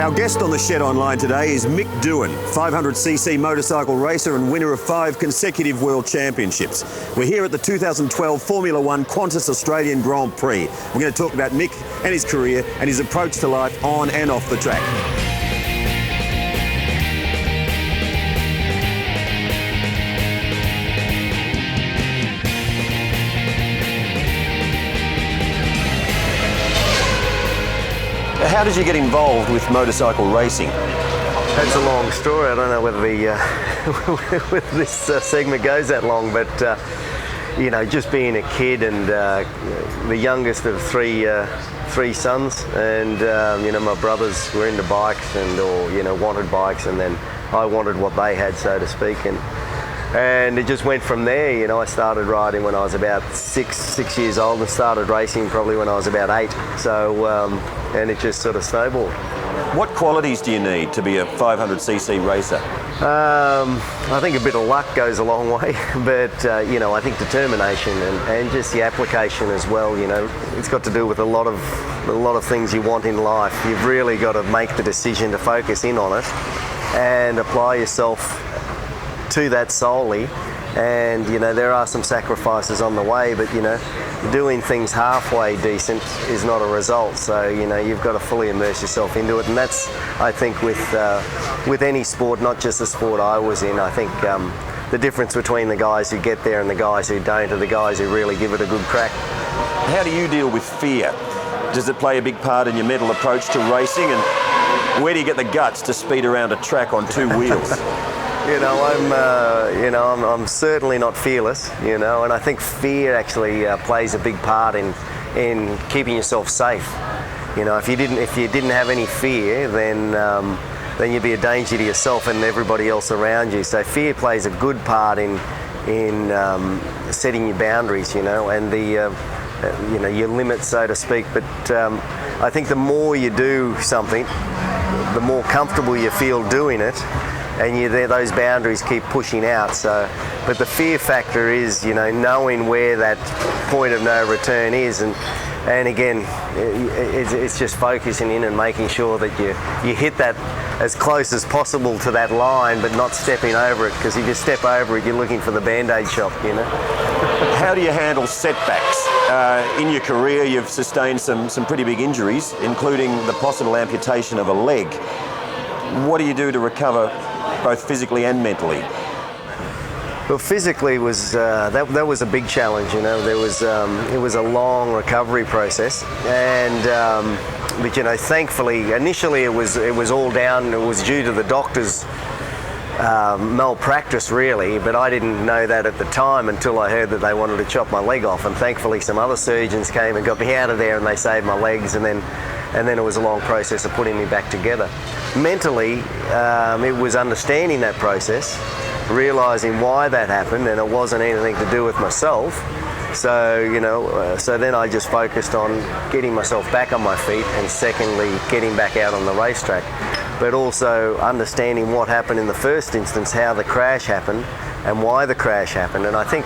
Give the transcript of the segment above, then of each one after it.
Our guest on the Shed Online today is Mick Doohan, 500cc motorcycle racer and winner of 5 consecutive World Championships. We're here at the 2012 Formula One Qantas Australian Grand Prix. We're going to talk about Mick and his career and his approach to life on and off the track. How did you get involved with motorcycle racing? That's a long story. I don't know whether whether this segment goes that long, but you know, just being a kid and the youngest of three sons, and you know, my brothers were into bikes or wanted bikes, and then I wanted what they had, so to speak, and it just went from there. You know, I started riding when I was about six years old and started racing probably when I was about 8. So, and it just sort of snowballed. What qualities do you need to be a 500cc racer? I think a bit of luck goes a long way, but you know, I think determination and just the application as well. You know, it's got to do with a lot of things you want in life. You've really got to make the decision to focus in on it and apply yourself to that solely. And you know, there are some sacrifices on the way, but you know, doing things halfway decent is not a result. So you know, you've got to fully immerse yourself into it, and that's, I think, with any sport, not just the sport I was in. I think the difference between the guys who get there and the guys who don't are the guys who really give it a good crack. How do you deal with fear? Does it play a big part in your mental approach to racing, and where do you get the guts to speed around a track on 2 wheels? You know, I'm certainly not fearless, you know, and I think fear actually plays a big part in keeping yourself safe. You know, if you didn't have any fear, then you'd be a danger to yourself and everybody else around you. So fear plays a good part in setting your boundaries, you know, and you know, your limits, so to speak. But I think the more you do something, the more comfortable you feel doing it, and those boundaries keep pushing out. So, but the fear factor is, you know, knowing where that point of no return is, and again, it's just focusing in and making sure that you hit that as close as possible to that line, but not stepping over it, because if you step over it, you're looking for the Band-Aid shop, you know. How do you handle setbacks? In your career, you've sustained some pretty big injuries, including the possible amputation of a leg. What do you do to recover, both physically and mentally? Well, physically was that was a big challenge. You know, it was a long recovery process, and but you know, thankfully, initially it was all down. It was due to the doctor's malpractice, really, but I didn't know that at the time until I heard that they wanted to chop my leg off, and thankfully some other surgeons came and got me out of there, and they saved my legs, and then it was a long process of putting me back together. Mentally, it was understanding that process, realising why that happened, and it wasn't anything to do with myself. So, you know, so then I just focused on getting myself back on my feet, and secondly, getting back out on the racetrack. But also understanding what happened in the first instance, how the crash happened, and why the crash happened. And I think,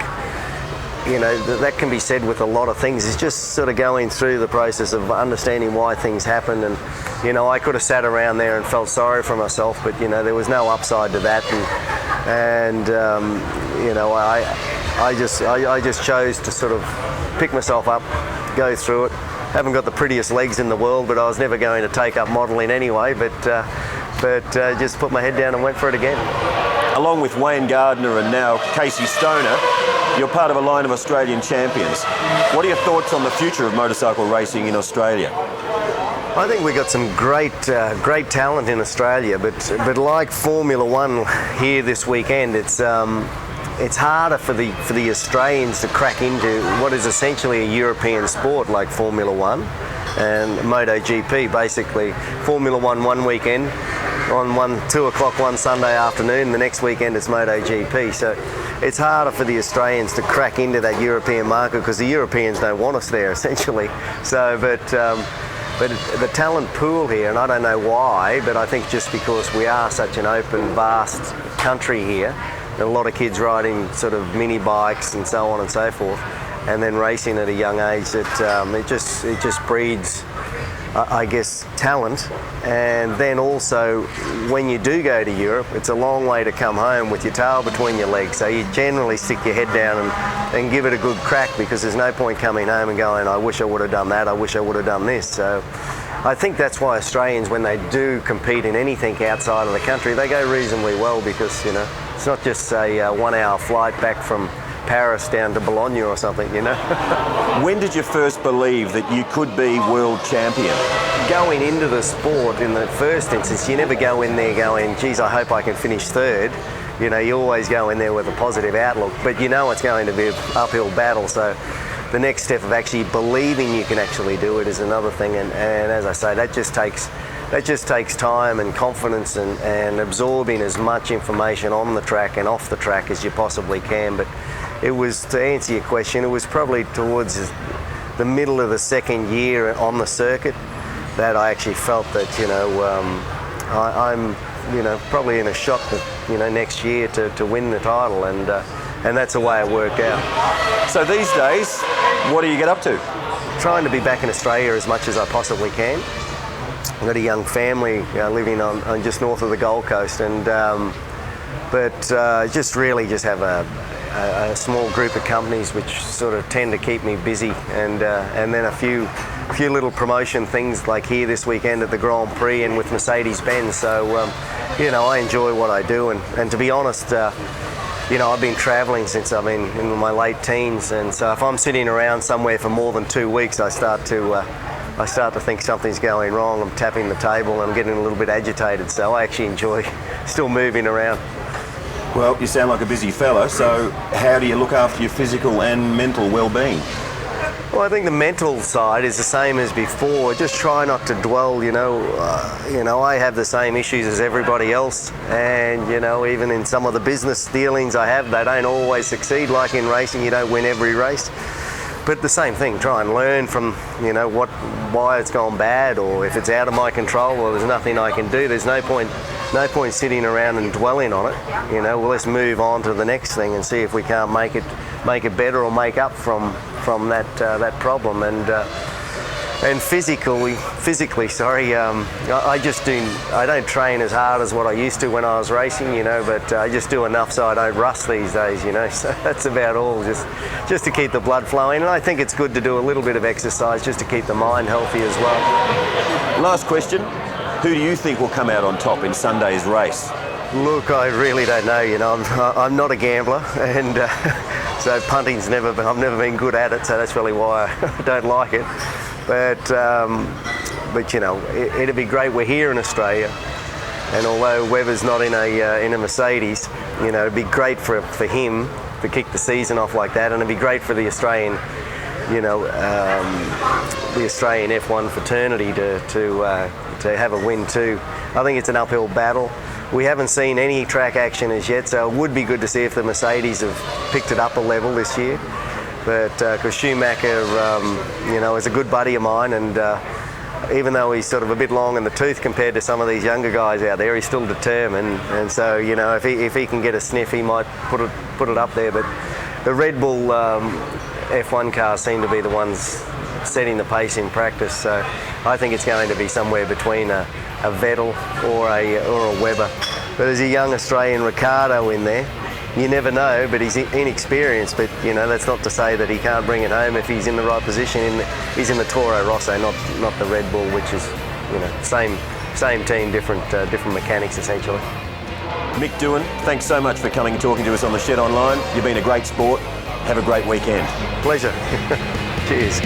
you know, that can be said with a lot of things. It's just sort of going through the process of understanding why things happen. And you know, I could have sat around there and felt sorry for myself, but you know, there was no upside to that. And you know, I just chose to sort of pick myself up, go through it. Haven't got the prettiest legs in the world, but I was never going to take up modelling anyway. But just put my head down and went for it again. Along with Wayne Gardner and now Casey Stoner, you're part of a line of Australian champions. What are your thoughts on the future of motorcycle racing in Australia? I think we've got some great talent in Australia, but like Formula One here this weekend, it's harder for the Australians to crack into what is essentially a European sport like Formula One and MotoGP. Basically, Formula One weekend, on 2 o'clock one Sunday afternoon, the next weekend it's MotoGP. So it's harder for the Australians to crack into that European market because the Europeans don't want us there, essentially. So, but the talent pool here, and I don't know why, but I think just because we are such an open, vast country here, and a lot of kids riding sort of mini bikes and so on and so forth, and then racing at a young age, that it just breeds I guess, talent. And then also, when you do go to Europe, it's a long way to come home with your tail between your legs. So you generally stick your head down and give it a good crack, because there's no point coming home and going, I wish I would have done that, I wish I would have done this. So I think that's why Australians, when they do compete in anything outside of the country, they go reasonably well, because, you know, it's not just a 1 hour flight back from Paris down to Bologna or something, you know. When did you first believe that you could be world champion? Going into the sport in the first instance, you never go in there going, geez, I hope I can finish third. You know, you always go in there with a positive outlook, but you know it's going to be an uphill battle. So the next step of actually believing you can actually do it is another thing. And as I say, that just takes time and confidence and absorbing as much information on the track and off the track as you possibly can. But it was, to answer your question, it was probably towards the middle of the second year on the circuit that I actually felt that, you know, I'm, you know, probably in a shot that, you know, next year to win the title, and that's the way it worked out. So these days, what do you get up to? Trying to be back in Australia as much as I possibly can. I've got a young family living on just north of the Gold Coast, and just have a small group of companies which sort of tend to keep me busy, and then a few little promotion things like here this weekend at the Grand Prix and with Mercedes-Benz. So you know, I enjoy what I do, and to be honest, you know, I've been travelling since I've been in my late teens, and so if I'm sitting around somewhere for more than 2 weeks, I start to think something's going wrong. I'm tapping the table and I'm getting a little bit agitated, so I actually enjoy still moving around. Well, you sound like a busy fella, so how do you look after your physical and mental well-being? Well, I think the mental side is the same as before. Just try not to dwell, you know, I have the same issues as everybody else, and, you know, even in some of the business dealings I have, they don't always succeed. Like in racing, you don't win every race. But the same thing, try and learn from, you know, why it's gone bad, or if it's out of my control, or there's nothing I can do. There's no point sitting around and dwelling on it. You know, well, let's move on to the next thing and see if we can't make it better or make up from that problem. And physically, I don't train as hard as what I used to when I was racing, you know, but I just do enough so I don't rust these days, you know. So that's about all, just to keep the blood flowing. And I think it's good to do a little bit of exercise just to keep the mind healthy as well. Last question, who do you think will come out on top in Sunday's race? Look, I really don't know, you know. I'm not a gambler, and so punting's I've never been good at it, so that's really why I don't like it. But you know, it'd be great. We're here in Australia, and although Webber's not in a Mercedes, you know, it'd be great for him to kick the season off like that, and it'd be great for the Australian, you know, the Australian F1 fraternity to have a win too. I think it's an uphill battle. We haven't seen any track action as yet, so it would be good to see if the Mercedes have picked it up a level this year. But because Schumacher, you know, is a good buddy of mine, and even though he's sort of a bit long in the tooth compared to some of these younger guys out there, he's still determined. And so, you know, if he can get a sniff, he might put it up there. But the Red Bull F1 cars seem to be the ones setting the pace in practice. So I think it's going to be somewhere between a Vettel or a Webber. But there's a young Australian Ricciardo in there. You never know, but he's inexperienced. But you know, that's not to say that he can't bring it home if he's in the right position. He's in the Toro Rosso, not the Red Bull, which is, you know, same team, different mechanics essentially. Mick Doohan, thanks so much for coming and talking to us on the Shed Online. You've been a great sport. Have a great weekend. Pleasure. Cheers.